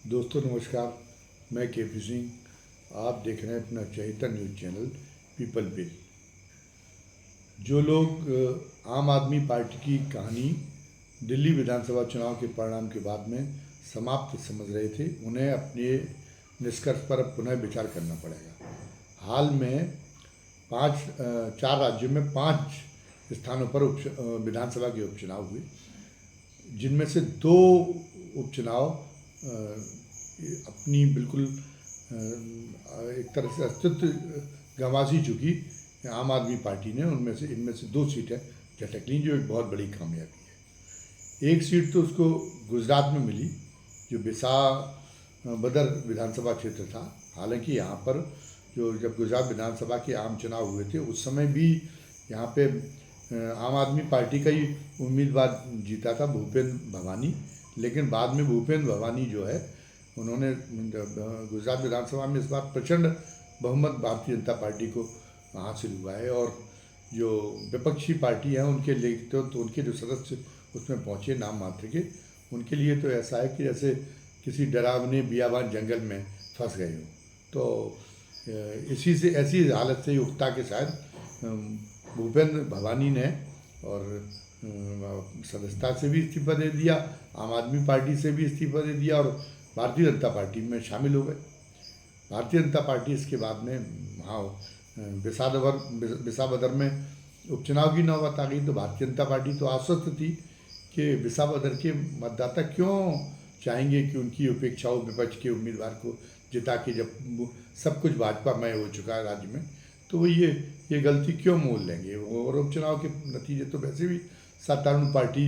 दोस्तों नमस्कार। मैं के पी सिंह। आप देख रहे हैं अपना चहेता न्यूज़ चैनल पीपल बिल। जो लोग आम आदमी पार्टी की कहानी दिल्ली विधानसभा चुनाव के परिणाम के बाद में समाप्त समझ रहे थे, उन्हें अपने निष्कर्ष पर अब पुनः विचार करना पड़ेगा। हाल में चार राज्यों में 5 स्थानों पर विधानसभा के उपचुनाव हुए, जिनमें से 2 उपचुनाव अपनी बिल्कुल एक तरह से अस्तित्व गंवा सी चुकी आम आदमी पार्टी ने। इनमें से 2 सीटें झटक लीं, जो एक बहुत बड़ी कामयाबी है। एक सीट तो उसको गुजरात में मिली, जो विसावदर विधानसभा क्षेत्र था। हालांकि यहाँ पर जब गुजरात विधानसभा के आम चुनाव हुए थे, उस समय भी यहाँ पे आम आदमी पार्टी का ही उम्मीदवार जीता था, भूपेंद्र भवानी। लेकिन बाद में भूपेंद्र भवानी जो है, उन्होंने गुजरात विधानसभा में इस बार प्रचंड बहुमत भारतीय जनता पार्टी को हासिल हुआ है। और जो विपक्षी पार्टी हैं उनके लिए तो उनके जो सदस्य उसमें पहुँचे नाम मात्र के, उनके लिए तो ऐसा है कि जैसे किसी डरावने बियाबान जंगल में फंस गए हों। तो इसी से ऐसी हालत से उकता के शायद भूपेंद्र भवानी ने और सदस्यता से भी इस्तीफा दे दिया, आम आदमी पार्टी से भी इस्तीफा दे दिया और भारतीय जनता पार्टी में शामिल हो गए। भारतीय जनता पार्टी इसके बाद में वहाँ विसावदर में उपचुनाव की नौबत आ गई। तो भारतीय जनता पार्टी तो आश्वस्त थी कि विसावदर के मतदाता क्यों चाहेंगे कि उनकी उपेक्षा हो विपक्ष के उम्मीदवार को जिता के, जब सब कुछ भाजपामय हो चुका है राज्य में, तो वो ये गलती क्यों मोल लेंगे। और उपचुनाव के नतीजे तो वैसे भी सत्तारूढ़ पार्टी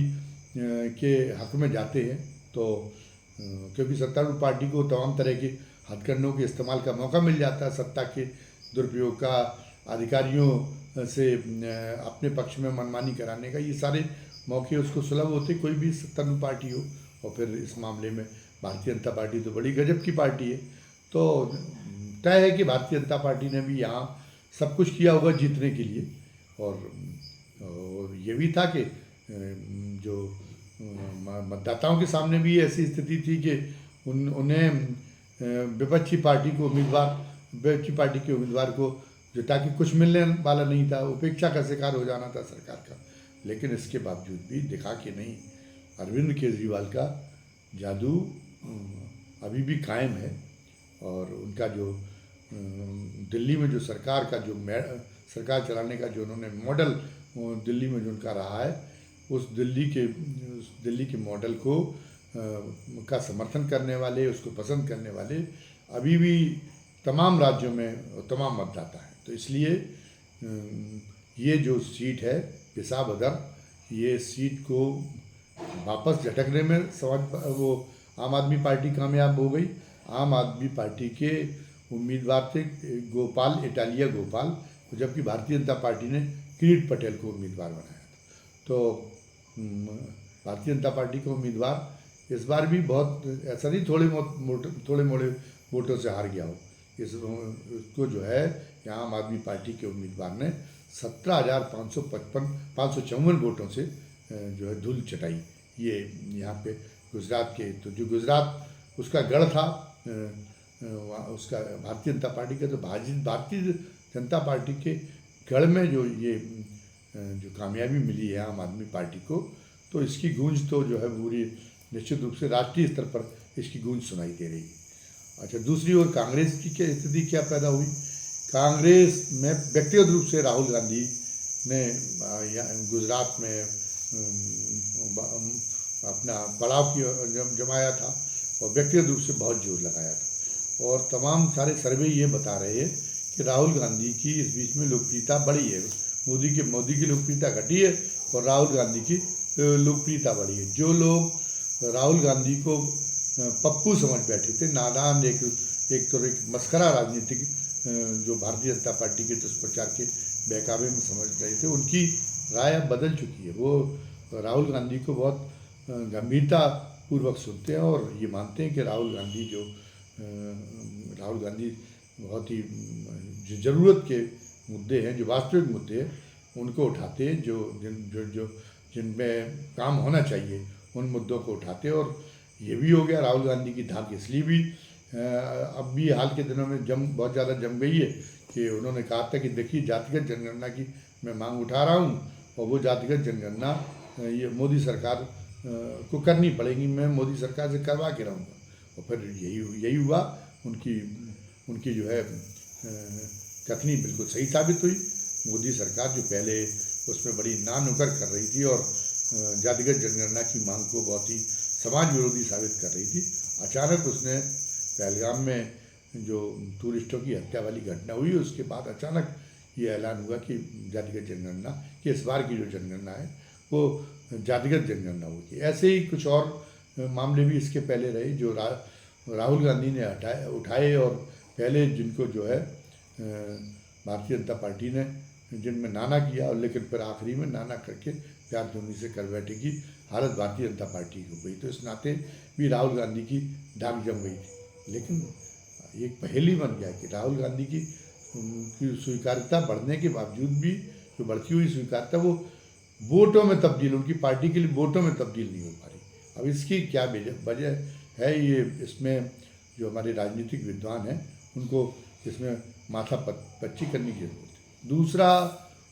के हक में जाते हैं। तो क्योंकि सत्तारूढ़ पार्टी को तमाम तरह के हथकंडों के इस्तेमाल का मौका मिल जाता है, सत्ता के दुरुपयोग का, अधिकारियों से अपने पक्ष में मनमानी कराने का, ये सारे मौके उसको सुलभ होते कोई भी सत्तारूढ़ पार्टी हो। और फिर इस मामले में भारतीय जनता पार्टी तो बड़ी गजब की पार्टी है। तो तय है कि भारतीय जनता पार्टी ने भी यहाँ सब कुछ किया होगा जीतने के लिए। और ये भी था कि जो मतदाताओं के सामने भी ऐसी स्थिति थी कि उन्हें विपक्षी पार्टी के उम्मीदवार को जो ताकि कुछ मिलने वाला नहीं था, उपेक्षा का शिकार हो जाना था सरकार का। लेकिन इसके बावजूद भी दिखा कि नहीं, अरविंद केजरीवाल का जादू अभी भी कायम है। और उनका जो दिल्ली में जो सरकार चलाने का जो उन्होंने मॉडल दिल्ली में जो उनका रहा है, उस दिल्ली के मॉडल को का समर्थन करने वाले, उसको पसंद करने वाले अभी भी तमाम राज्यों में तमाम मतदाता हैं। तो इसलिए ये जो सीट है विसावदर, ये सीट को वापस झटकने में वो आम आदमी पार्टी कामयाब हो गई। आम आदमी पार्टी के उम्मीदवार थे गोपाल इटालिया, जबकि भारतीय जनता पार्टी ने किरीट पटेल को उम्मीदवार बनाया था। तो भारतीय जनता पार्टी का उम्मीदवार इस बार भी बहुत ऐसा नहीं थोड़े मोड़े वोटों से हार गया हो। इसको जो है यहाँ आम आदमी पार्टी के उम्मीदवार ने 17,554 वोटों से जो है धूल चटाई। ये यहाँ पे गुजरात के, तो जो गुजरात उसका गढ़ था उसका भारतीय जनता पार्टी का, तो भारतीय जनता पार्टी के गढ़ में जो कामयाबी मिली है आम आदमी पार्टी को, तो इसकी गूंज तो जो है पूरी निश्चित रूप से राष्ट्रीय स्तर पर इसकी गूंज सुनाई दे रही है। अच्छा, दूसरी ओर कांग्रेस की क्या स्थिति क्या पैदा हुई। कांग्रेस में व्यक्तिगत रूप से राहुल गांधी ने गुजरात में अपना पड़ाव जमाया था और व्यक्तिगत रूप से बहुत जोर लगाया था। और तमाम सारे सर्वे ये बता रहे हैं कि राहुल गांधी की इस बीच में लोकप्रियता बढ़ी है। मोदी की लोकप्रियता घटी है और राहुल गांधी की लोकप्रियता बढ़ी है। जो लोग राहुल गांधी को पप्पू समझ बैठे थे, नादान, एक मस्करा राजनीतिक जो भारतीय जनता पार्टी के दुष्प्रचार के बहकावे में समझ रहे थे, उनकी राय अब बदल चुकी है। वो राहुल गांधी को बहुत गंभीरता पूर्वक सुनते हैं और ये मानते हैं कि राहुल गांधी बहुत ही जो ज़रूरत के मुद्दे हैं, जो वास्तविक मुद्दे हैं, उनको उठाते हैं, जिनमें काम होना चाहिए उन मुद्दों को उठाते हैं। और ये भी हो गया। राहुल गांधी की धाक इसलिए भी अब भी हाल के दिनों में बहुत ज़्यादा जम गई है कि उन्होंने कहा था कि देखिए जातिगत जनगणना की मैं मांग उठा रहा हूँ और वो जातिगत जनगणना ये मोदी सरकार को करनी पड़ेगी, मैं मोदी सरकार से करवा के रहूँगा। और फिर यही हुआ। उनकी उनकी जो है कथनी बिल्कुल सही साबित हुई। मोदी सरकार जो पहले उसमें बड़ी ना नुकर कर रही थी और जातिगत जनगणना की मांग को बहुत ही समाज विरोधी साबित कर रही थी, अचानक उसने पहलगाम में जो टूरिस्टों की हत्या वाली घटना हुई उसके बाद अचानक ये ऐलान हुआ कि जातिगत जनगणना कि इस बार की जो जनगणना है वो जातिगत जनगणना होगी। ऐसे ही कुछ और मामले भी इसके पहले रहे जो राहुल गांधी ने उठाए और पहले जिनको जो है भारतीय जनता पार्टी ने जिनमें नाना किया और लेकिन फिर आखिरी में नाना करके प्यार धोनी से कर बैठे की हालत भारतीय जनता पार्टी की हो गई। तो इस नाते भी राहुल गांधी की डाक जम गई थी। लेकिन एक पहेली बन गया कि राहुल गांधी की उनकी स्वीकार्यता बढ़ने के बावजूद भी जो बढ़ती हुई स्वीकार्यता वो वोटों में तब्दील, उनकी पार्टी के लिए वोटों में तब्दील नहीं हो पा रही। अब इसकी क्या वजह है, ये इसमें जो हमारे राजनीतिक विद्वान हैं उनको इसमें माथा पच्ची करने की जरूरत है। दूसरा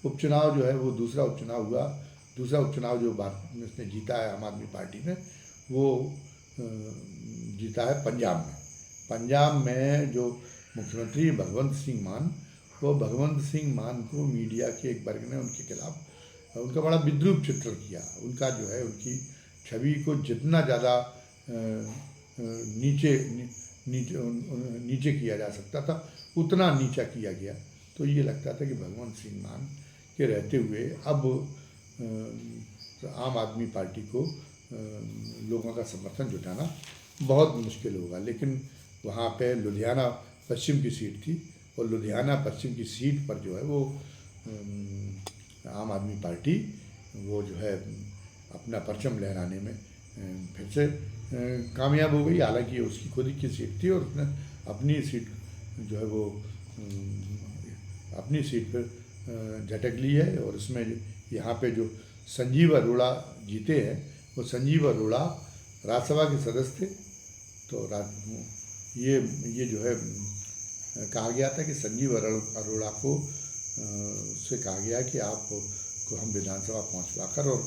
उपचुनाव जो है वो दूसरा उपचुनाव जो भारत में इसने जीता है आम आदमी पार्टी ने, वो जीता है पंजाब में जो मुख्यमंत्री भगवंत सिंह मान, वो भगवंत सिंह मान को मीडिया के एक वर्ग ने उनके खिलाफ उनका बड़ा विद्रूप चित्रण किया। उनका जो है उनकी छवि को जितना ज़्यादा नीचे किया जा सकता था उतना नीचा किया गया। तो ये लगता था कि भगवंत सिंह मान के रहते हुए अब आम आदमी पार्टी को लोगों का समर्थन जुटाना बहुत मुश्किल होगा। लेकिन वहाँ पे लुधियाना पश्चिम की सीट थी और लुधियाना पश्चिम की सीट पर जो है वो आम आदमी पार्टी वो जो है अपना परचम लहराने में फिर से कामयाब हो गई। हालांकि उसकी खुद की सीट थी और उसने अपनी सीट जो है वो अपनी सीट पर झटक ली है। और उसमें यहाँ पे जो संजीव अरोड़ा जीते हैं वो संजीव अरोड़ा राज्यसभा के सदस्य थे। तो ये जो है कहा गया था कि संजीव अरोड़ा को उससे कहा गया कि आपको हम विधानसभा पहुँचवा कर और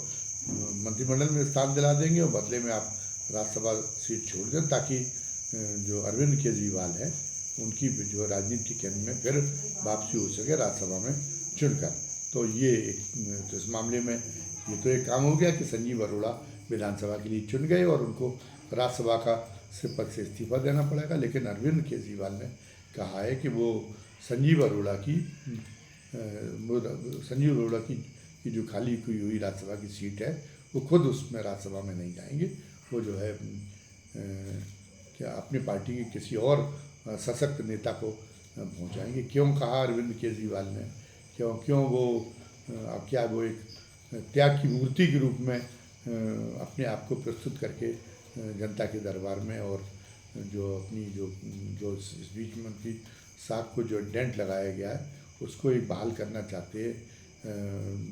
मंत्रिमंडल में स्थान दिला देंगे और बदले में आप राज्यसभा सीट छोड़ दें ताकि जो अरविंद केजरीवाल है उनकी जो राजनीतिक केंद्र में फिर वापसी हो सके राज्यसभा में चुनकर। तो ये तो इस मामले में ये तो एक काम हो गया कि संजीव अरोड़ा विधानसभा के लिए चुन गए और उनको राज्यसभा का पद से इस्तीफा देना पड़ेगा। लेकिन अरविंद केजरीवाल ने कहा है कि वो संजीव अरोड़ा की जो खाली हुई राज्यसभा की सीट है वो खुद उसमें राज्यसभा में नहीं जाएंगे। वो जो है क्या अपनी पार्टी के किसी और सशक्त नेता को पहुंचाएंगे। क्यों कहा अरविंद केजरीवाल ने, क्यों वो क्या वो एक त्याग की मूर्ति के रूप में अपने आप को प्रस्तुत करके जनता के दरबार में और जो अपनी जो इस बीच में उनकी साख को जो डेंट लगाया गया है उसको एक बहाल करना चाहते हैं,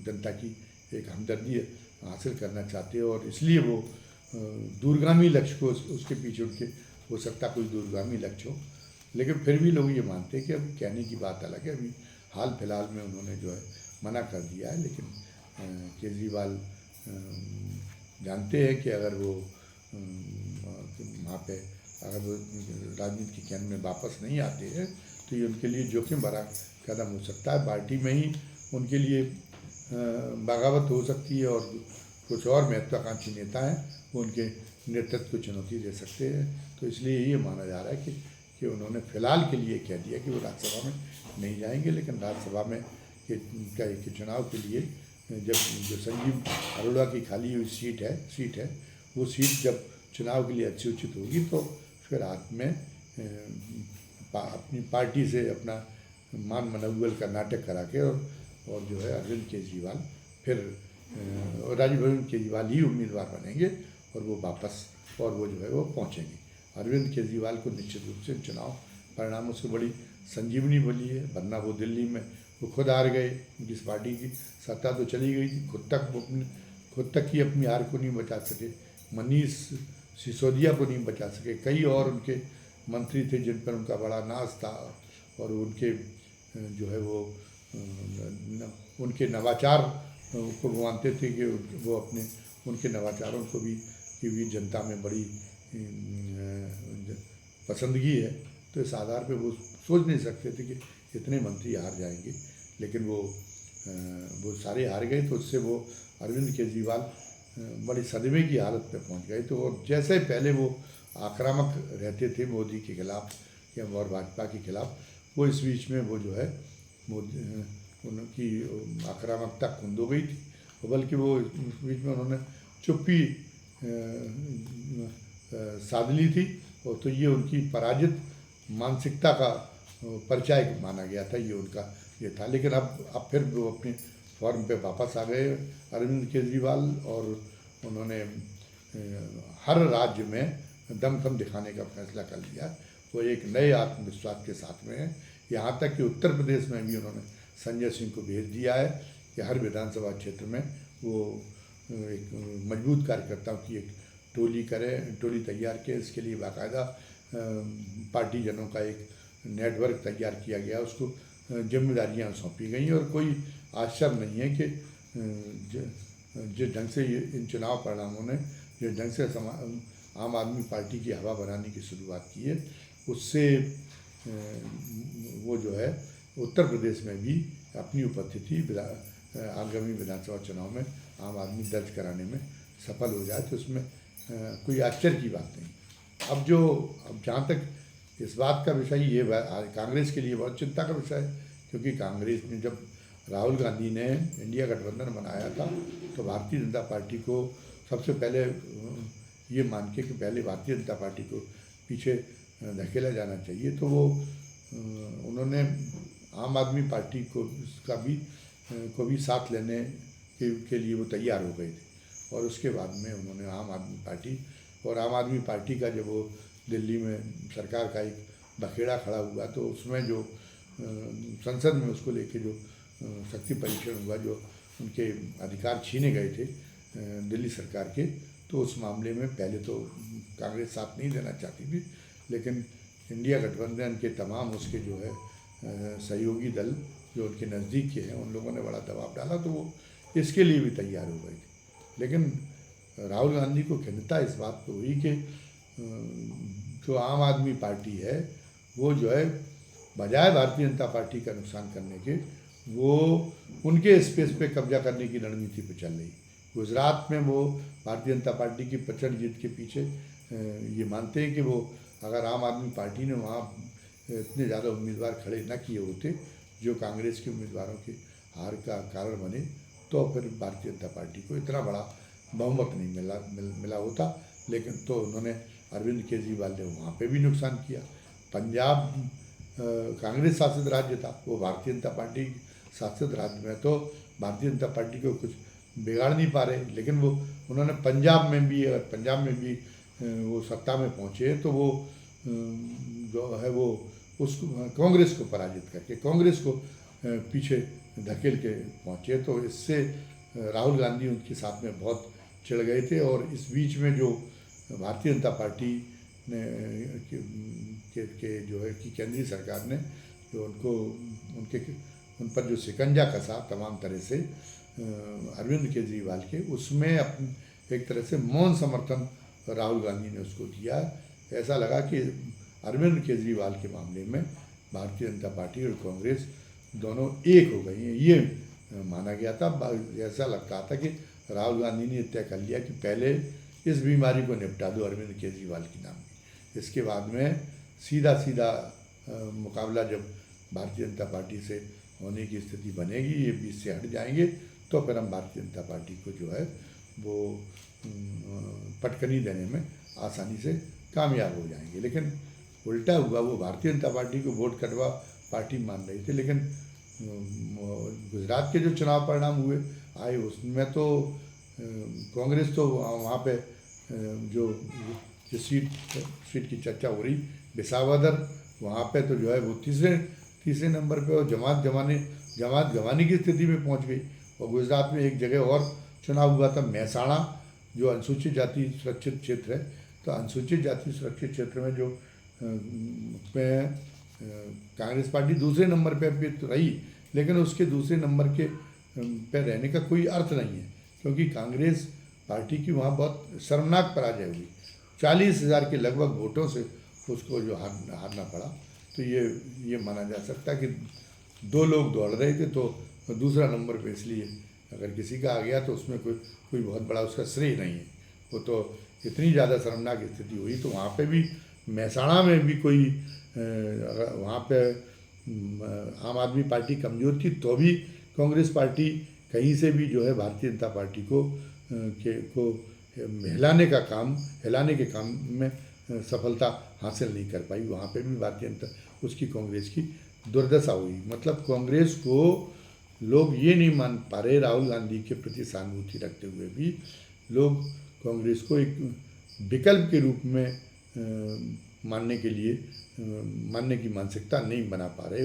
जनता की एक हमदर्दी हासिल करना चाहते हैं। और इसलिए वो दूरगामी लक्ष्य को उसके पीछे उनके हो सकता कोई दूरगामी लक्ष्य हो। लेकिन फिर भी लोग ये मानते हैं कि अभी कहने की बात अलग है, अभी हाल फिलहाल में उन्होंने जो है मना कर दिया है। लेकिन केजरीवाल जानते हैं कि अगर वो वहाँ पे अगर वो राजनीति के केंद्र में वापस नहीं आते हैं तो ये उनके लिए जोखिम भरा कदम हो सकता है। पार्टी में ही उनके लिए बगावत हो सकती है और कुछ और महत्वाकांक्षी नेता हैं वो उनके नेतृत्व को चुनौती दे सकते हैं। तो इसलिए ये माना जा रहा है कि उन्होंने फिलहाल के लिए कह दिया कि वो राज्यसभा में नहीं जाएंगे। लेकिन राज्यसभा में के चुनाव के लिए जब जो संजीव अरोड़ा की खाली हुई सीट है वो सीट जब चुनाव के लिए अधिसूचित होगी तो फिर हाथ में अपनी पार्टी से अपना मान मनोबल का नाटक करा के और जो है अरविंद केजरीवाल फिर अरविंद केजरीवाल ही उम्मीदवार बनेंगे और वो वापस और वो जो है वो पहुँचेंगे। अरविंद केजरीवाल को निश्चित रूप से चुनाव परिणामों से बड़ी संजीवनी मिली है, वरना वो दिल्ली में वो खुद हार गए, उनकी पार्टी की सत्ता तो चली गई थी, खुद तक ही अपनी हार को नहीं बचा सके। मनीष सिसोदिया को नहीं बचा सके। कई और उनके मंत्री थे जिन पर उनका बड़ा नाज था और उनके जो है वो उनके नवाचार को मानते थे कि वो अपने उनके नवाचारों को भी की भी जनता में बड़ी पसंदगी है। तो इस आधार पे वो सोच नहीं सकते थे कि इतने मंत्री हार जाएंगे, लेकिन वो सारे हार गए। तो उससे वो अरविंद केजरीवाल बड़ी सदमे की हालत पे पहुंच गए। तो जैसे पहले वो आक्रामक रहते थे मोदी के खिलाफ या और भाजपा के खिलाफ, वो इस बीच में वो जो है उनकी आक्रामकता कुंद हो गई थी, बल्कि वो इस बीच में उन्होंने चुप्पी साध ली थी। और तो ये उनकी पराजित मानसिकता का परिचय माना गया था, ये उनका ये था। लेकिन अब फिर वो अपने फॉर्म पे वापस आ गए अरविंद केजरीवाल, और उन्होंने हर राज्य में दमखम दिखाने का फैसला कर लिया। वो एक नए आत्मविश्वास के साथ में है। यहाँ तक कि उत्तर प्रदेश में भी उन्होंने संजय सिंह को भेज दिया है कि हर विधानसभा क्षेत्र में वो एक मजबूत कार्यकर्ताओं की एक टोली तैयार किए। इसके लिए बाकायदा पार्टी जनों का एक नेटवर्क तैयार किया गया, उसको जिम्मेदारियां सौंपी गई। और कोई आश्चर्य नहीं है कि जिस ढंग से ये इन चुनाव परिणामों ने जिस ढंग से आम आदमी पार्टी की हवा बनाने की शुरुआत की है, उससे वो जो है उत्तर प्रदेश में भी अपनी उपस्थिति आगामी विधानसभा चुनाव में आम आदमी दर्ज कराने में सफल हो जाए, तो उसमें कोई आश्चर्य की बात नहीं। अब जहाँ तक इस बात का विषय ये कांग्रेस के लिए बहुत चिंता का विषय है, क्योंकि कांग्रेस ने जब राहुल गांधी ने इंडिया गठबंधन बनाया था तो भारतीय जनता पार्टी को सबसे पहले ये मान के कि पहले भारतीय जनता पार्टी को पीछे धकेला जाना चाहिए, तो वो उन्होंने आम आदमी पार्टी को भी साथ लेने के लिए वो तैयार हो गए थे। और उसके बाद में उन्होंने आम आदमी पार्टी का जब वो दिल्ली में सरकार का एक बखेड़ा खड़ा हुआ, तो उसमें जो संसद में उसको लेके जो शक्ति परीक्षण हुआ, जो उनके अधिकार छीने गए थे दिल्ली सरकार के, तो उस मामले में पहले तो कांग्रेस साथ नहीं देना चाहती थी, लेकिन इंडिया गठबंधन के तमाम उसके जो है सहयोगी दल जो उनके नज़दीक के हैं, उन लोगों ने बड़ा दबाव डाला, तो वो इसके लिए भी तैयार हो गए थे। लेकिन राहुल गांधी को खिन्नता इस बात पर हुई कि जो आम आदमी पार्टी है वो जो है बजाय भारतीय जनता पार्टी का नुकसान करने के, वो उनके स्पेस पे कब्जा करने की रणनीति पर चल रही। गुजरात में वो भारतीय जनता पार्टी की प्रचंड जीत के पीछे ये मानते हैं कि वो अगर आम आदमी पार्टी ने वहाँ इतने ज़्यादा उम्मीदवार खड़े न किए होते जो कांग्रेस के उम्मीदवारों के हार का कारण बने, तो फिर भारतीय जनता पार्टी को इतना बड़ा बहुमत नहीं मिला होता। लेकिन तो उन्होंने अरविंद केजरीवाल ने वहाँ पे भी नुकसान किया। पंजाब कांग्रेस शासित राज्य था, वो भारतीय जनता पार्टी शासित राज्य में तो भारतीय जनता पार्टी को कुछ बिगाड़ नहीं पा रहे, लेकिन वो उन्होंने पंजाब में भी वो सत्ता में पहुँचे, तो वो जो है वो उसको कांग्रेस को पराजित करके कांग्रेस को पीछे धकेल के पहुँचे। तो इससे राहुल गांधी उनके साथ में बहुत चिढ़ गए थे। और इस बीच में जो भारतीय जनता पार्टी ने के जो है कि केंद्रीय सरकार ने जो उन पर जो शिकंजा कसा तमाम तरह से अरविंद केजरीवाल के, उसमें एक तरह से मौन समर्थन राहुल गांधी ने उसको दिया। ऐसा लगा कि अरविंद केजरीवाल के मामले में भारतीय जनता पार्टी और कांग्रेस दोनों एक हो गई हैं, ये माना गया था। ऐसा लगता था कि राहुल गांधी ने तय कर लिया कि पहले इस बीमारी को निपटा दो अरविंद केजरीवाल के नाम की, इसके बाद में सीधा मुकाबला जब भारतीय जनता पार्टी से होने की स्थिति बनेगी, ये बीच से हट जाएंगे, तो फिर हम भारतीय जनता पार्टी को जो है वो पटकनी देने में आसानी से कामयाब हो जाएंगे। लेकिन उल्टा हुआ, वो भारतीय जनता पार्टी को वोट कटवा पार्टी मान रही थी, लेकिन गुजरात के जो चुनाव परिणाम आए उसमें तो कांग्रेस तो वहाँ पे जो सीट की चर्चा हो रही विसावदर, वहाँ पे तो जो है वो तीसरे नंबर पे और जमात गंवाने की स्थिति में पहुँच गई। और गुजरात में एक जगह और चुनाव हुआ था, महसाणा, जो अनुसूचित जाति सुरक्षित क्षेत्र है, तो अनुसूचित जाति सुरक्षित क्षेत्र में जो में कांग्रेस पार्टी दूसरे नंबर पे भी तो रही, लेकिन उसके दूसरे नंबर के पे रहने का कोई अर्थ नहीं है, क्योंकि कांग्रेस पार्टी की वहाँ बहुत शर्मनाक पराजय हुई। 40,000 के लगभग वोटों से उसको जो हारना पड़ा। तो ये माना जा सकता है कि दो लोग दौड़ रहे थे तो दूसरा नंबर पे इसलिए अगर किसी का आ गया तो उसमें कोई बहुत बड़ा उसका श्रेय नहीं है। वो तो इतनी ज़्यादा शर्मनाक स्थिति हुई। तो वहाँ पे भी महसाणा में भी कोई वहाँ पे आम आदमी पार्टी कमज़ोर थी तो भी कांग्रेस पार्टी कहीं से भी जो है भारतीय जनता पार्टी को हिलाने के काम में सफलता हासिल नहीं कर पाई। वहाँ पे भी भारतीय जनता उसकी कांग्रेस की दुर्दशा हुई। मतलब कांग्रेस को लोग ये नहीं मान पा रहे, राहुल गांधी के प्रति सहानुभूति रखते हुए भी लोग कांग्रेस को एक विकल्प के रूप में मानने की मानसिकता नहीं बना पा रहे।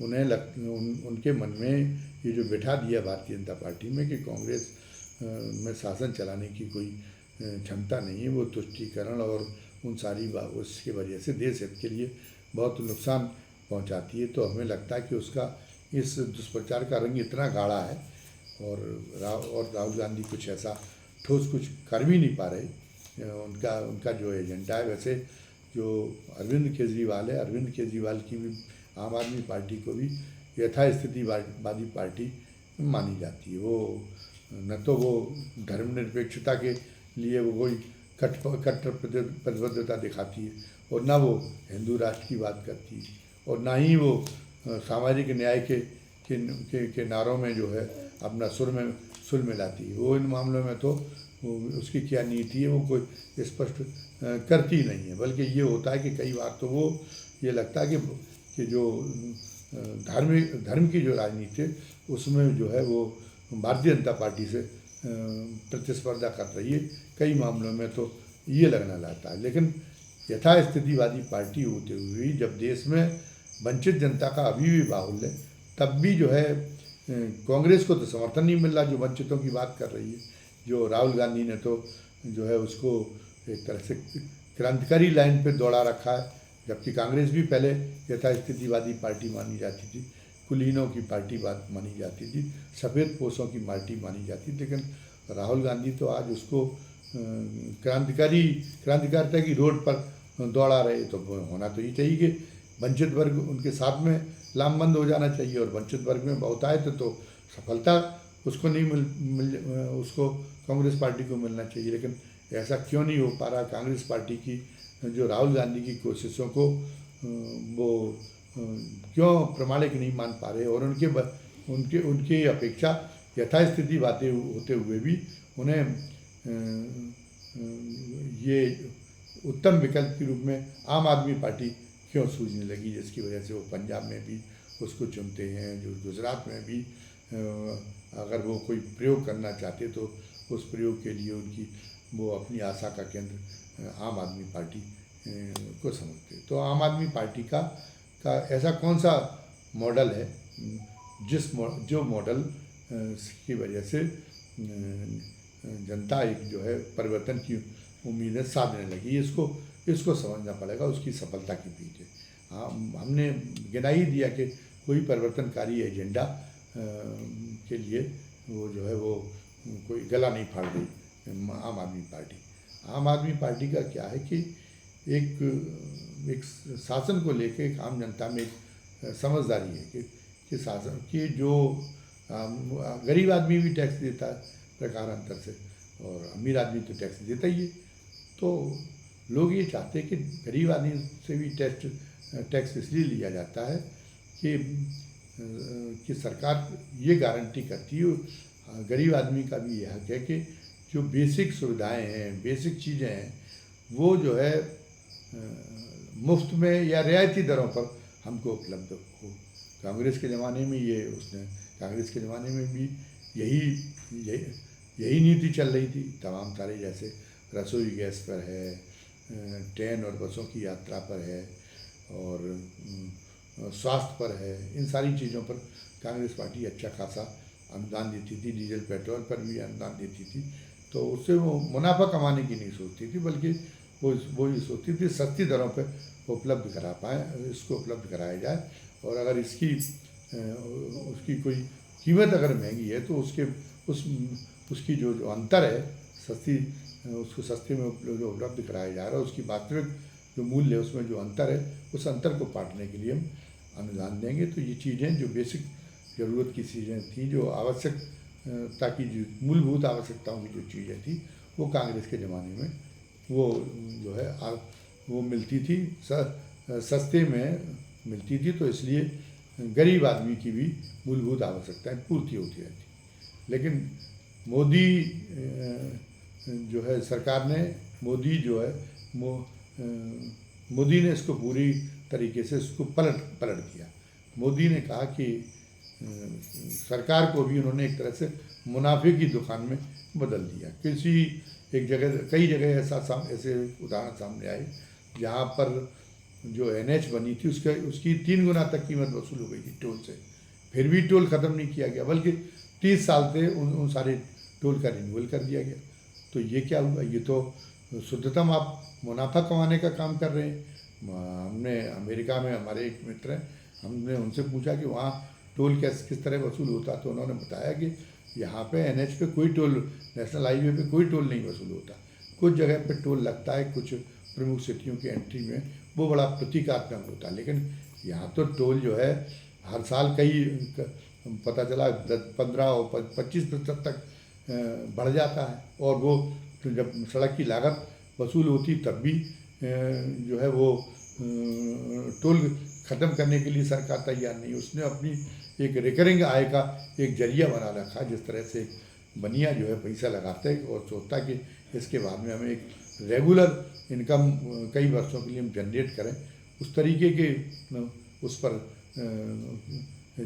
उनके मन में ये जो बैठा दिया भारतीय जनता पार्टी में कि कांग्रेस में शासन चलाने की कोई क्षमता नहीं है, वो तुष्टीकरण और उसके वजह से देश हित के लिए बहुत नुकसान पहुंचाती है। तो हमें लगता है कि उसका इस दुष्प्रचार का रंग इतना गाढ़ा है और राहुल गांधी कुछ ऐसा ठोस कुछ कर भी नहीं पा रहे। उनका जो एजेंडा है, वैसे जो अरविंद केजरीवाल की भी आम आदमी पार्टी को भी यथास्थितिवादी पार्टी मानी जाती है। वो न तो वो धर्मनिरपेक्षता के लिए वो कोई कट्टर प्रतिबद्धता दिखाती है और ना वो हिंदू राष्ट्र की बात करती है और ना ही वो सामाजिक न्याय के नारों में जो है अपना सुर मिलाती है। वो इन मामलों में तो उसकी क्या नीति है वो कोई स्पष्ट करती नहीं है। बल्कि ये होता है कि कई बार तो वो ये लगता है कि जो धर्म की जो राजनीति है उसमें जो है वो भारतीय जनता पार्टी से प्रतिस्पर्धा कर रही है। कई मामलों में तो ये लगना लगता है। लेकिन यथास्थितिवादी पार्टी होते हुए जब देश में वंचित जनता का अभी भी बाहुल्य है, तब भी जो है कांग्रेस को तो समर्थन नहीं मिल रहा जो वंचितों की बात कर रही है। जो राहुल गांधी ने तो जो है उसको एक तरह से क्रांतिकारी लाइन पे दौड़ा रखा है, जबकि कांग्रेस भी पहले यथास्थितिवादी पार्टी मानी जाती थी, कुलीनों की पार्टी मानी जाती थी, सफ़ेद पोशों की पार्टी मानी जाती थी। लेकिन राहुल गांधी तो आज उसको क्रांतिकारिता की रोड पर दौड़ा रहे। तो होना तो ये चाहिए कि वंचित वर्ग उनके साथ में लामबंद हो जाना चाहिए और वंचित वर्ग में बहुतायत तो सफलता उसको नहीं उसको कांग्रेस पार्टी को मिलना चाहिए। लेकिन ऐसा क्यों नहीं हो पा रहा? कांग्रेस पार्टी की जो राहुल गांधी की कोशिशों को वो क्यों प्रमाणिक नहीं मान पा रहे और उनकी अपेक्षा यथास्थितिवादी होते हुए भी उन्हें ये उत्तम विकल्प के रूप में आम आदमी पार्टी क्यों सूझने लगी, जिसकी वजह से वो पंजाब में भी उसको चुनते हैं। जो गुजरात में भी अगर वो कोई प्रयोग करना चाहते तो उस प्रयोग के लिए वो अपनी आशा का केंद्र आम आदमी पार्टी को समझते। तो आम आदमी पार्टी का ऐसा कौन सा मॉडल है जो मॉडल की वजह से जनता एक जो है परिवर्तन की उम्मीदें साधने लगी। इसको समझना पड़ेगा उसकी सफलता के पीछे। हाँ, हमने गिना ही दिया कि कोई परिवर्तनकारी एजेंडा के लिए वो जो है वो कोई गला नहीं फाड़ रही आम आदमी पार्टी। आम आदमी पार्टी का क्या है कि एक शासन को लेकर एक आम जनता में एक समझदारी है कि शासन की जो गरीब आदमी भी टैक्स देता है प्रकारांतर से और अमीर आदमी तो टैक्स देता ही है। तो लोग ये चाहते हैं कि गरीब आदमी से भी टैक्स इसलिए लिया जाता है कि सरकार ये गारंटी करती है, गरीब आदमी का भी यह हक है कि जो बेसिक सुविधाएं हैं, बेसिक चीज़ें हैं, वो जो है मुफ्त में या रियायती दरों पर हमको उपलब्ध हो। कांग्रेस के ज़माने में कांग्रेस के ज़माने में भी यही नीति चल रही थी। तमाम सारे जैसे रसोई गैस पर है, ट्रेन और बसों की यात्रा पर है और स्वास्थ्य पर है, इन सारी चीज़ों पर कांग्रेस पार्टी अच्छा खासा अनुदान देती थी। डीजल पेट्रोल पर भी अनुदान देती थी। तो उससे वो मुनाफा कमाने की नहीं सोचती थी, बल्कि वो सोचती थी सस्ती दरों पे उपलब्ध करा पाएँ, इसको उपलब्ध कराया जाए। और अगर उसकी कोई कीमत अगर महंगी है तो उसकी जो अंतर है उसको सस्ते में जो उपलब्ध कराया जा रहा है, उसकी वास्तविक जो मूल्य है उसमें जो अंतर है, उस अंतर को पाटने के लिए हम अनुदान देंगे। तो ये चीज़ें जो बेसिक ज़रूरत की चीज़ें थी, जो ताकि जो मूलभूत आवश्यकताओं की जो चीज़ें थी, वो कांग्रेस के ज़माने में वो जो है वो मिलती थी, सस्ते में मिलती थी। तो इसलिए गरीब आदमी की भी मूलभूत आवश्यकताएं पूर्ति होती रहती। लेकिन मोदी जो है सरकार ने मोदी ने इसको पूरी तरीके से इसको पलट दिया। मोदी ने कहा कि सरकार को भी उन्होंने एक तरह से मुनाफे की दुकान में बदल दिया। कई जगह ऐसे उदाहरण सामने आए जहाँ पर जो NH बनी थी उसकी 3 गुना तक कीमत वसूल हो गई थी टोल से, फिर भी टोल ख़त्म नहीं किया गया, बल्कि 30 साल से उन सारे टोल का रिन्यूअल कर दिया गया। तो ये क्या हुआ? ये तो शुद्धतम आप मुनाफा कमाने का काम कर रहे हैं। हमने अमेरिका में हमारे एक मित्र हैं, हमने उनसे पूछा कि वहाँ टोल किस तरह वसूल होता, तो उन्होंने बताया कि यहाँ पे NH पे कोई टोल, नेशनल हाईवे पे कोई टोल नहीं वसूल होता। कुछ जगह पे टोल लगता है, कुछ प्रमुख सिटियों की एंट्री में, वो बड़ा प्रतीकात्मक होता है। लेकिन यहाँ तो टोल जो है हर साल पता चला 15 और 25% तक बढ़ जाता है। और वो तो जब सड़क की लागत वसूल होती तब भी जो है वो टोल ख़त्म करने के लिए सरकार तैयार नहीं। उसने अपनी एक रिकरिंग आय का एक जरिया बना रखा, जिस तरह से बनिया जो है पैसा लगाता है और सोचता है कि इसके बाद में हमें एक रेगुलर इनकम कई वर्षों के लिए हम जनरेट करें। उस तरीके के उस पर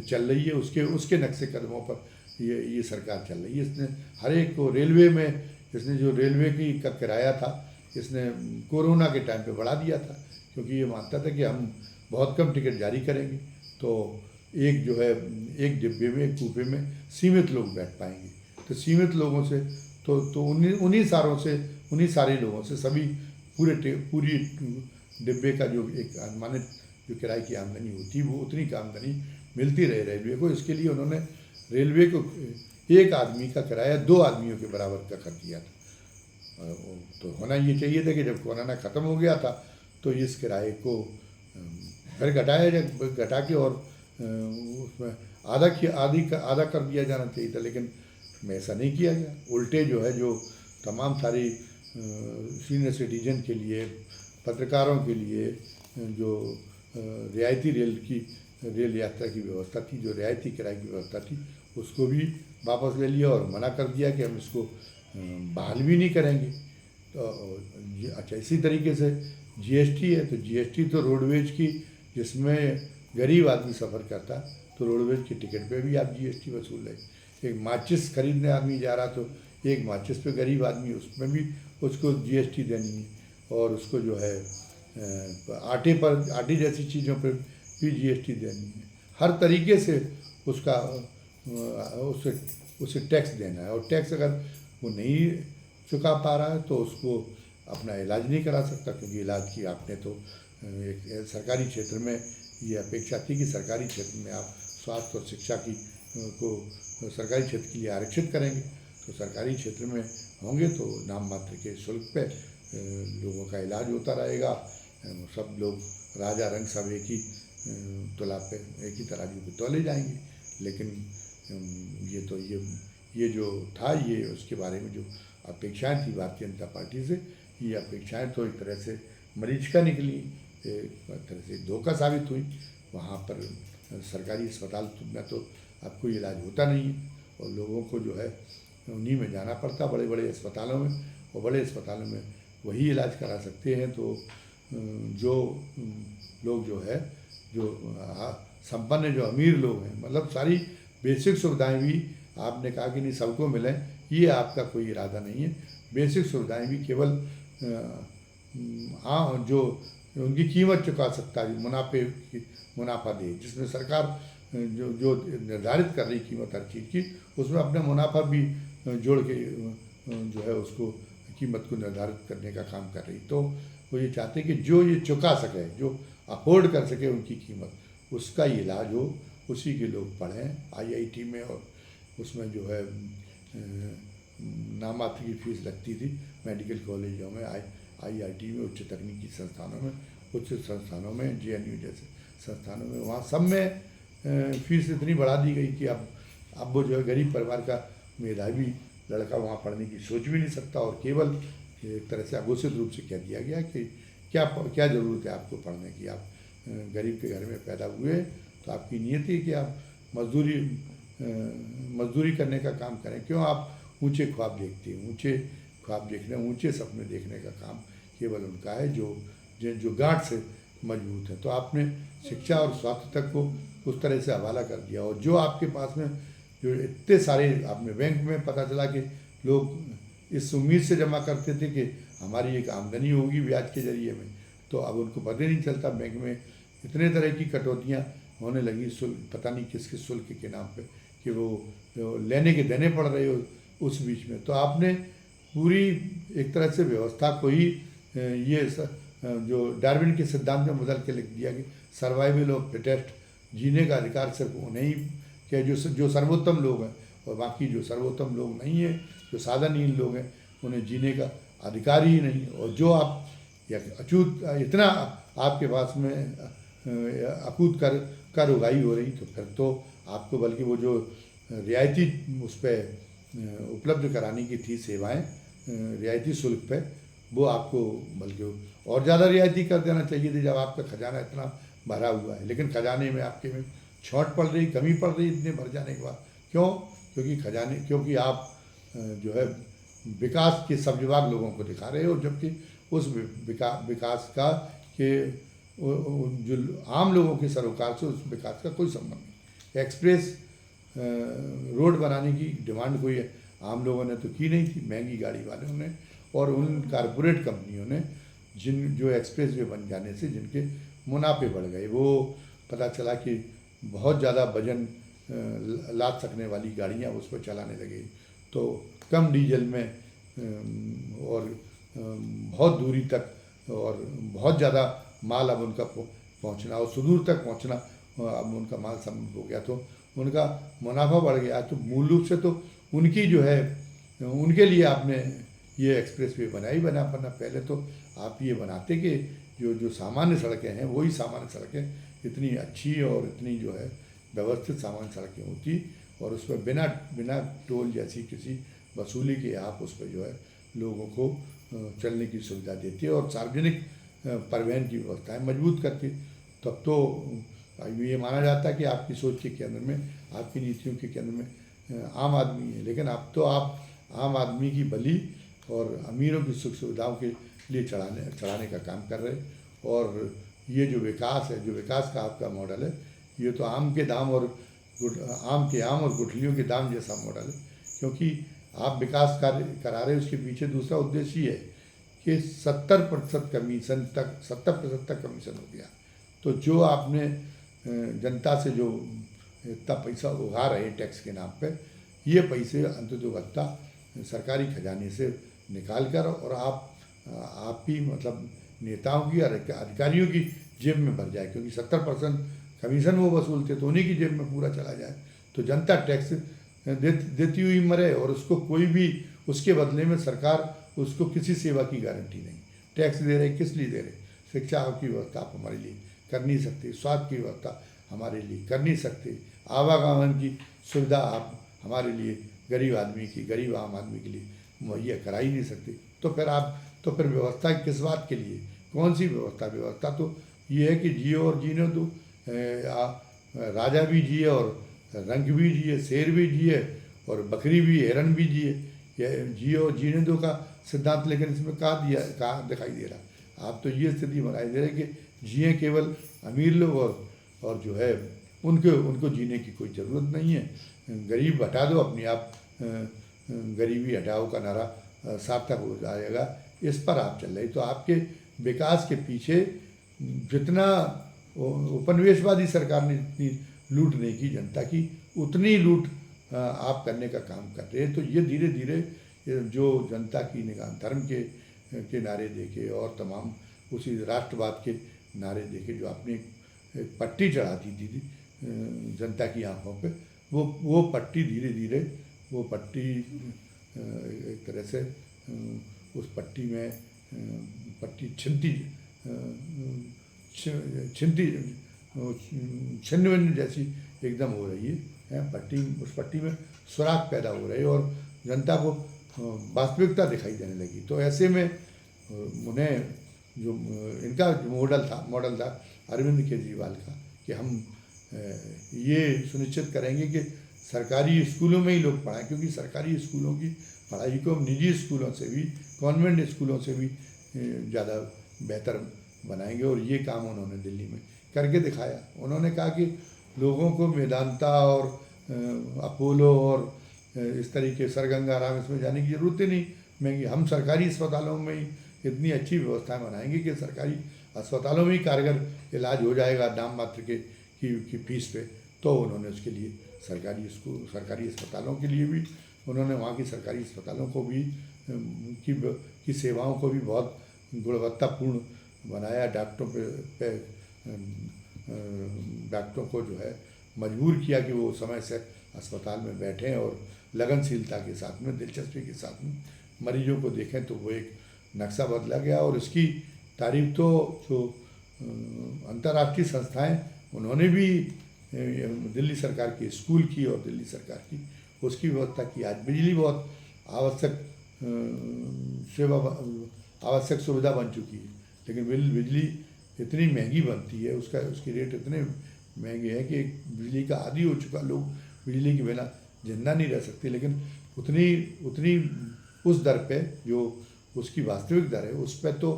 चल रही है, उसके नक्शे कदमों पर ये सरकार चल रही है। इसने हर एक को रेलवे में, इसने जो रेलवे का किराया था, इसने कोरोना के टाइम पे बढ़ा दिया था, क्योंकि ये मानता था कि हम बहुत कम टिकट जारी करेंगे तो एक डिब्बे में, एक कूपे में सीमित लोग बैठ पाएंगे। तो सीमित लोगों से तो उन्हीं सारे लोगों से सभी पूरी डिब्बे का जो एक अनुमानित जो किराए की आमदनी होती, वो उतनी की आमदनी मिलती रहे रेलवे को। इसके लिए उन्होंने रेलवे को एक आदमी का किराया 2 आदमियों के बराबर का कर दिया था। तो होना ये चाहिए था कि जब कोरोना ख़त्म हो गया था तो इस किराए को फिर घटा के और उसमें आधा कर दिया जाना चाहिए था, लेकिन ऐसा नहीं किया गया। उल्टे जो है, जो तमाम सारी सीनियर सिटीजन के लिए, पत्रकारों के लिए जो रियायती रेल यात्रा की व्यवस्था थी, जो रियायती किराए की व्यवस्था थी, उसको भी वापस ले लिया और मना कर दिया कि हम इसको बहाल भी नहीं करेंगे। तो अच्छा, इसी तरीके से GST है, तो GST तो रोडवेज की, जिसमें गरीब आदमी सफ़र करता, तो रोडवेज की टिकट पे भी आप GST वसूल रहे। एक माचिस खरीदने आदमी जा रहा, तो एक माचिस पे गरीब आदमी, उसमें भी उसको GST देनी है। और उसको जो है आटे जैसी चीज़ों पर भी GST देनी है। हर तरीके से उसे टैक्स देना है। और टैक्स अगर वो नहीं चुका पा रहा है तो उसको अपना इलाज नहीं करा सकता, क्योंकि इलाज की आपने तो एक सरकारी क्षेत्र में ये अपेक्षा थी कि सरकारी क्षेत्र में आप स्वास्थ्य और शिक्षा को सरकारी क्षेत्र के लिए आरक्षित करेंगे। तो सरकारी क्षेत्र में होंगे तो नाम मात्र के शुल्क पे लोगों का इलाज होता रहेगा। सब लोग राजा रंग सब एक ही तुला पे, एक ही तराजू पे तोले जाएंगे। लेकिन ये जो था, ये उसके बारे में जो अपेक्षाएं थी भारतीय जनता पार्टी से, ये अपेक्षाएं तो एक तरह से मरीचिका निकली, एक तरह से धोखा साबित हुई। वहाँ पर सरकारी अस्पताल में तो आपको इलाज होता नहीं है, और लोगों को जो है उन्हीं में जाना पड़ता, बड़े बड़े अस्पतालों में। और बड़े अस्पतालों में वही इलाज करा सकते हैं। तो जो लोग जो संपन्न, जो अमीर लोग हैं, मतलब सारी बेसिक सुविधाएं भी आपने कहा कि नहीं सबको मिलें, ये आपका कोई इरादा नहीं है। बेसिक सुविधाएं भी केवल जो उनकी कीमत चुका सकता है, मुनाफा दे, जिसमें सरकार जो निर्धारित कर रही कीमत हर चीज़ की, उसमें अपना मुनाफा भी जोड़ के जो है उसको कीमत को निर्धारित करने का काम कर रही। तो वो ये चाहते हैं कि जो ये चुका सके, जो अफोर्ड कर सके उनकी कीमत, उसका इलाज हो, उसी के लोग पढ़ें आईआईटी में। और उसमें जो है नामात्र की फीस लगती थी मेडिकल कॉलेजों में, आईआईटी में, उच्च तकनीकी संस्थानों में, उच्च संस्थानों में, जेएनयू जैसे संस्थानों में, वहाँ सब में फीस इतनी बढ़ा दी गई कि अब वो जो है गरीब परिवार का मेधावी लड़का वहाँ पढ़ने की सोच भी नहीं सकता। और केवल एक तरह से अघोषित रूप से कह दिया गया कि क्या ज़रूरत है आपको पढ़ने की, आप गरीब के घर में पैदा हुए तो आपकी नियत है कि आप मजदूरी करने का काम करें। क्यों आप ऊंचे ख्वाब देखते हैं? ऊंचे ख्वाब देखने, ऊंचे सपने देखने का काम केवल उनका है जो गांठ से मजबूत है। तो आपने शिक्षा और स्वास्थ्य तक को उस तरह से हवाला कर दिया। और जो आपके पास में जो इतने सारे आपने बैंक में पता चला कि लोग इस उम्मीद से जमा करते थे कि हमारी एक आमदनी होगी ब्याज के जरिए में, तो अब उनको पता ही नहीं चलता। बैंक में इतने तरह की कटौतियाँ होने लगी, पता नहीं किसके शुल्क के नाम पे, कि वो लेने के देने पड़ रहे हो उस बीच में। तो आपने पूरी एक तरह से व्यवस्था को ही ये जो डार्विन के सिद्धांत में बदल के लिख दिया कि सर्वाइवल ऑफ फिटेस्ट, जीने का अधिकार सिर्फ उन्हें ही कि जो सर्वोत्तम लोग हैं, और बाकी जो सर्वोत्तम लोग नहीं हैं, जो साधनहीन लोग हैं, उन्हें जीने का अधिकार ही नहीं। और जो आप अछूत इतना आपके पास में अकूत कर उगाही हो रही, तो फिर तो आपको बल्कि वो जो रियायती उस पर उपलब्ध कराने की थी सेवाएं रियायती शुल्क पे, वो आपको बल्कि और ज़्यादा रियायती कर देना चाहिए थी जब आपका खजाना इतना भरा हुआ है। लेकिन खजाने में आपके में छौट पड़ रही, कमी पड़ रही इतने भर जाने के बाद। क्यों? क्योंकि आप जो है विकास के सब्जवाग लोगों को दिखा रहे हो, जबकि उस विकास का के जो आम लोगों के सरोकार से उस विकास का कोई संबंध नहीं। एक्सप्रेस रोड बनाने की डिमांड कोई आम लोगों ने तो की नहीं थी, महंगी गाड़ी वालों ने और उन कारपोरेट कंपनियों ने जो एक्सप्रेस वे बन जाने से जिनके मुनाफे बढ़ गए। वो पता चला कि बहुत ज़्यादा वजन लाद सकने वाली गाड़ियाँ उस पर चलाने लगे, तो कम डीजल में और बहुत दूरी तक और बहुत ज़्यादा माल अब उनका पहुंचना और सुदूर तक पहुंचना अब उनका माल संभव हो गया, तो उनका मुनाफा बढ़ गया। तो मूल रूप से तो उनकी जो है उनके लिए आपने ये एक्सप्रेस वे बना पहले तो आप ये बनाते कि जो सामान्य सड़कें हैं वही सामान्य सड़कें इतनी अच्छी और इतनी जो है व्यवस्थित सामान्य सड़कें होती, और उस पर बिना टोल जैसी किसी वसूली के आप उस पर जो है लोगों को चलने की सुविधा देती है और सार्वजनिक परिवहन की व्यवस्थाएं मजबूत करती। तब तो ये माना जाता है कि आपकी सोच के केंद्र में, आपकी नीतियों के केंद्र में आम आदमी है। लेकिन अब तो आप आम आदमी की बलि और अमीरों की सुख सुविधाओं के लिए चढ़ाने का काम कर रहे। और ये जो विकास है, जो विकास का आपका मॉडल है, ये तो आम के आम और गुठलियों के दाम जैसा मॉडल है। क्योंकि आप विकास कार्य करा रहे, उसके पीछे दूसरा उद्देश्य ये है कि 70% कमीशन तक कमीशन हो गया। तो जो आपने जनता से जो इतना पैसा उगा रहे टैक्स के नाम पे, ये पैसे अंततोगत्ता सरकारी खजाने से निकाल कर और आप ही मतलब नेताओं की और अधिकारियों की जेब में भर जाए। क्योंकि 70% कमीशन वो वसूलते तो उन्हीं की जेब में पूरा चला जाए, तो जनता टैक्स देती हुई मरे और उसको कोई भी उसके बदले में सरकार उसको किसी सेवा की गारंटी नहीं। टैक्स दे रहे, किस लिए दे रहे? शिक्षा की व्यवस्था आप हमारे लिए कर नहीं सकते, स्वास्थ्य की व्यवस्था हमारे लिए कर नहीं सकते, आवागमन की सुविधा आप हमारे लिए गरीब आम आदमी के लिए मुहैया करा ही नहीं सकते। तो फिर व्यवस्था किस बात के लिए? कौन सी व्यवस्था तो ये है कि जियो और जीने दो, राजा भी जिए और रंग भी जिए, शेर भी जिए और बकरी भी, हिरन भी जियो और जीने दो का सिद्धांत। लेकिन इसमें कहाँ दिखाई दे रहा? आप तो ये स्थिति बनाई दे रहे कि जिए केवल अमीर लोग और जो है उनको जीने की कोई ज़रूरत नहीं है। गरीब हटा दो, अपने आप गरीबी हटाओ का नारा सार्थक हो जाएगा, इस पर आप चल रहे। तो आपके विकास के पीछे जितना उपनिवेशवादी सरकार ने इतनी लूट नहीं की जनता की, उतनी लूट आप करने का काम कर रहे हैं। तो ये धीरे धीरे ये जो जनता की निगाह धर्म के नारे देके और तमाम उसी राष्ट्रवाद के नारे देके जो आपने एक पट्टी चढ़ाती थी जनता की आंखों पे, वो पट्टी धीरे धीरे वो पट्टी एक तरह से उस पट्टी में पट्टी छिनती छिनती छिन्न भिन्न जैसी एकदम हो रही है पट्टी, उस पट्टी में सुराख पैदा हो रहे हैं और जनता को वास्तविकता दिखाई देने लगी। तो ऐसे में उन्हें जो इनका जो मॉडल था अरविंद केजरीवाल का कि हम ये सुनिश्चित करेंगे कि सरकारी स्कूलों में ही लोग पढ़ाएं, क्योंकि सरकारी स्कूलों की पढ़ाई को हम निजी स्कूलों से भी, कॉन्वेंट स्कूलों से भी ज़्यादा बेहतर बनाएंगे। और ये काम उन्होंने दिल्ली में करके दिखाया। उन्होंने कहा कि लोगों को मेदांता और अपोलो और इस तरीके सरगंगाराम इसमें जाने की ज़रूरत ही नहीं, महंगी हम सरकारी अस्पतालों में ही इतनी अच्छी व्यवस्थाएं बनाएंगे कि सरकारी अस्पतालों में ही कारगर इलाज हो जाएगा नाम मात्र की फीस पे। तो उन्होंने उसके लिए सरकारी अस्पतालों के लिए भी उन्होंने वहाँ की सरकारी अस्पतालों को भी की सेवाओं को भी बहुत गुणवत्तापूर्ण बनाया। डॉक्टरों को जो है मजबूर किया कि वो समय से अस्पताल में बैठें और लगनशीलता के साथ में, दिलचस्पी के साथ में मरीजों को देखें। तो वो एक नक्शा बदला गया और इसकी तारीफ तो जो अंतर्राष्ट्रीय संस्थाएं उन्होंने भी दिल्ली सरकार की स्कूल की और दिल्ली सरकार की उसकी व्यवस्था की। आज बिजली बहुत आवश्यक सुविधा बन चुकी है, लेकिन बिजली इतनी महंगी बनती है, उसकी रेट इतने महंगे हैं कि बिजली का आदी हो चुका, लोग बिजली के बिना जिंदा नहीं रह सकते। लेकिन उतनी उस दर पे जो उसकी वास्तविक दर है उस पर तो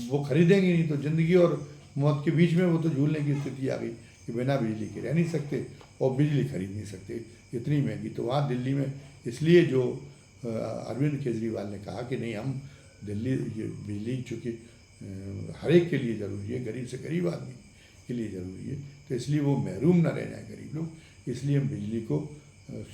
वो खरीदेंगे नहीं। तो ज़िंदगी और मौत के बीच में वो तो झूलने की स्थिति आ गई कि बिना बिजली के रह नहीं सकते और बिजली खरीद नहीं सकते, इतनी महंगी। तो वहाँ दिल्ली में इसलिए जो अरविंद केजरीवाल ने कहा कि नहीं, हम दिल्ली ये बिजली चूँकि हर एक के लिए ज़रूरी है, गरीब से गरीब आदमी के लिए ज़रूरी है, तो इसलिए वो महरूम ना रह जाए गरीब लोग, इसलिए हम बिजली को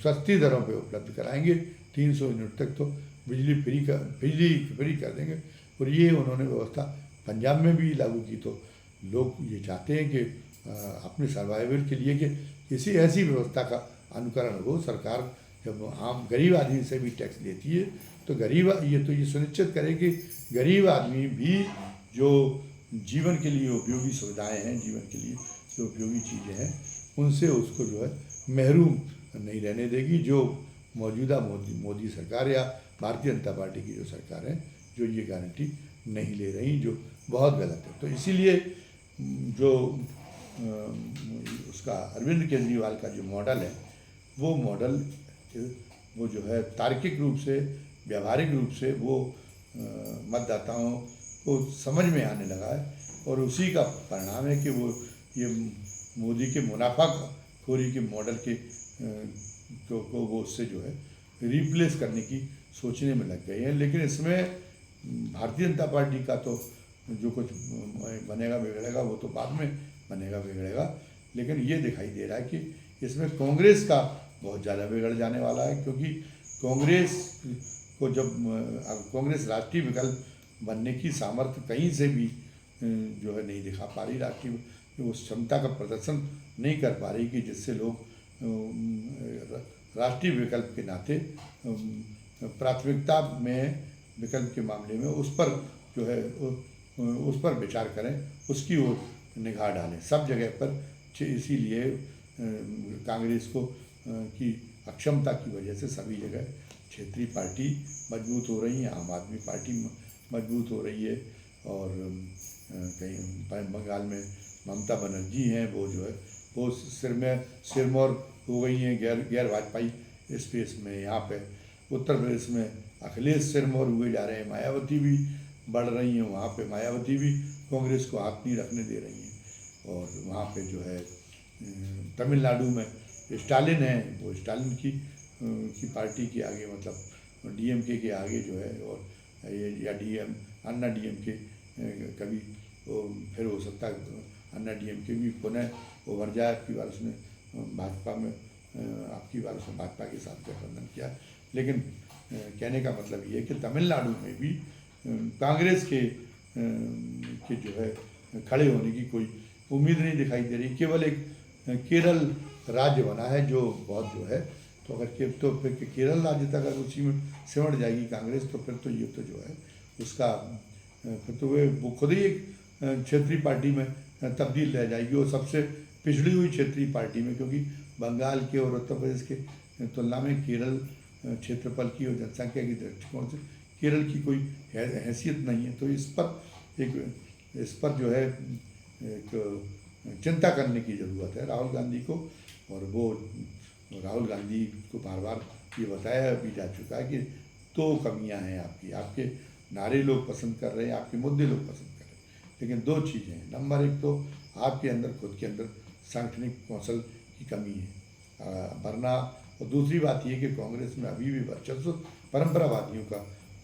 सस्ती दरों पे उपलब्ध कराएंगे। 300 यूनिट तक तो बिजली फ्री कर देंगे। और ये उन्होंने व्यवस्था पंजाब में भी लागू की। तो लोग ये चाहते हैं कि अपने सर्वाइवल के लिए कि किसी ऐसी व्यवस्था का अनुकरण हो। सरकार जब आम गरीब आदमी से भी टैक्स लेती है तो ये सुनिश्चित करे कि गरीब आदमी भी जो जीवन के लिए उपयोगी सुविधाएं हैं, जीवन के लिए जो उपयोगी चीज़ें हैं, उनसे उसको जो है महरूम नहीं रहने देगी। जो मौजूदा मोदी सरकार या भारतीय जनता पार्टी की जो सरकार है, जो ये गारंटी नहीं ले रही, जो बहुत गलत है। तो इसीलिए जो उसका अरविंद केजरीवाल का जो मॉडल है, वो मॉडल वो जो है तार्किक रूप से, व्यावहारिक रूप से वो मतदाताओं को समझ में आने लगा है। और उसी का परिणाम है कि वो ये मोदी के मुनाफाखोरी के मॉडल के को वो उससे जो है रिप्लेस करने की सोचने में लग गए हैं। लेकिन इसमें भारतीय जनता पार्टी का तो जो कुछ बनेगा बिगड़ेगा वो तो बाद में बनेगा बिगड़ेगा, लेकिन ये दिखाई दे रहा है कि इसमें कांग्रेस का बहुत ज़्यादा बिगड़ जाने वाला है। क्योंकि कांग्रेस को जब कांग्रेस राष्ट्रीय विकल्प बनने की सामर्थ्य कहीं से भी जो है नहीं दिखा पा रही, राष्ट्रीय उस क्षमता का प्रदर्शन नहीं कर पा रही कि जिससे लोग राष्ट्रीय विकल्प के नाते प्राथमिकता में विकल्प के मामले में उस पर जो है उस पर विचार करें, उसकी ओर निगाह डालें सब जगह पर। इसीलिए कांग्रेस को की अक्षमता की वजह से सभी जगह क्षेत्रीय पार्टी मजबूत हो रही है, आम आदमी पार्टी मजबूत हो रही है। और कहीं बंगाल में ममता बनर्जी हैं, वो जो है वो सिरमौर हो गई हैं गैर भाजपाई स्पेस में। यहाँ पे उत्तर प्रदेश में अखिलेश सिरमौर हुए जा रहे हैं, मायावती भी बढ़ रही हैं, वहाँ पे मायावती भी कांग्रेस को हाथ नहीं रखने दे रही हैं। और वहाँ पे जो है तमिलनाडु में स्टालिन है, वो स्टालिन की पार्टी के आगे, मतलब डीएमके के आगे जो है, और या अन्ना डीएमके कभी वो फिर हो सकता है अन्ना डीएमके भी पुनः उभर जाए। आपकी बार उसने भाजपा के साथ गठबंधन किया, लेकिन कहने का मतलब ये है कि तमिलनाडु में भी कांग्रेस के जो है खड़े होने की कोई उम्मीद नहीं दिखाई दे रही। केवल एक केरल राज्य बना है जो बहुत जो है, तो अगर तो फिर केरल राज्य तक अगर उसी में सिमट जाएगी कांग्रेस, तो फिर तो ये तो जो है उसका फिर तो वो खुद ही एक क्षेत्रीय पार्टी में तब्दील रह जाएगी, और सबसे पिछड़ी हुई क्षेत्रीय पार्टी में, क्योंकि बंगाल के और उत्तर प्रदेश के तुलना में केरल क्षेत्रफल की और जनसंख्या के दृष्टिकोण से केरल की कोई हैसियत नहीं है। तो इस पर जो है एक चिंता करने की ज़रूरत है राहुल गांधी को। और वो राहुल गांधी को बार बार ये बताया भी जा चुका है कि दो कमियां हैं आपके नारे लोग पसंद कर रहे हैं, आपके मुद्दे लोग पसंद कर रहे हैं, लेकिन दो चीज़ें हैं। नंबर एक तो आपके अंदर खुद के अंदर सांगठनिक कौशल की कमी है, वरना, और दूसरी बात ये कि कांग्रेस में अभी भी वर्चस्व परंपरावादियों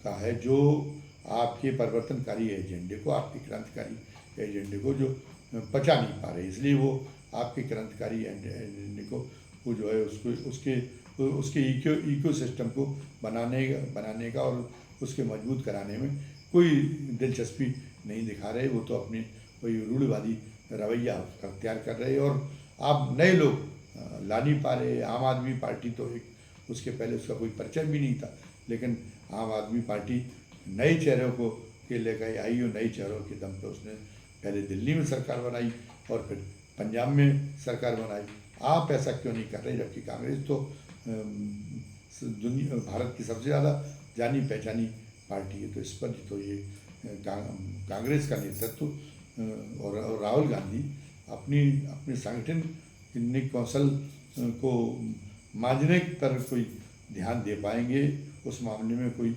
का है, जो आपके परिवर्तनकारी एजेंडे को, आपके क्रांतिकारी एजेंडे को जो पचा नहीं पा रहे, इसलिए वो आपके क्रांतिकारी एजेंडे को वो जो है उसके इको सिस्टम को बनाने का और उसके मजबूत कराने में कोई दिलचस्पी नहीं दिखा रहे। वो तो अपने वही रूढ़िवादी रवैया अख्तियार कर रहे, और आप नए लोग ला नहीं पा रहे। आम आदमी पार्टी तो एक, उसके पहले उसका कोई परिचय भी नहीं था, लेकिन आम आदमी पार्टी नए चेहरों को के लेकर आई, और नए चेहरों के दम पे उसने पहले दिल्ली में सरकार बनाई और फिर पंजाब में सरकार बनाई। आप ऐसा क्यों नहीं कर रहे, जबकि कांग्रेस तो भारत की सबसे ज़्यादा जानी पहचानी पार्टी है। तो इस पर तो ये कांग्रेस का नेतृत्व और राहुल गांधी अपने सांगठनिक कौशल को मांझने पर कोई ध्यान दे पाएंगे, उस मामले में कोई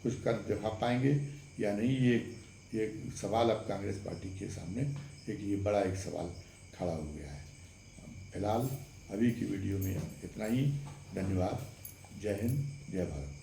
कुछ कर दिखा पाएंगे या नहीं, ये सवाल अब कांग्रेस पार्टी के सामने ये बड़ा एक सवाल खड़ा हो गया है। फिलहाल अभी की वीडियो में इतना ही। धन्यवाद। जय हिंद, जय भारत।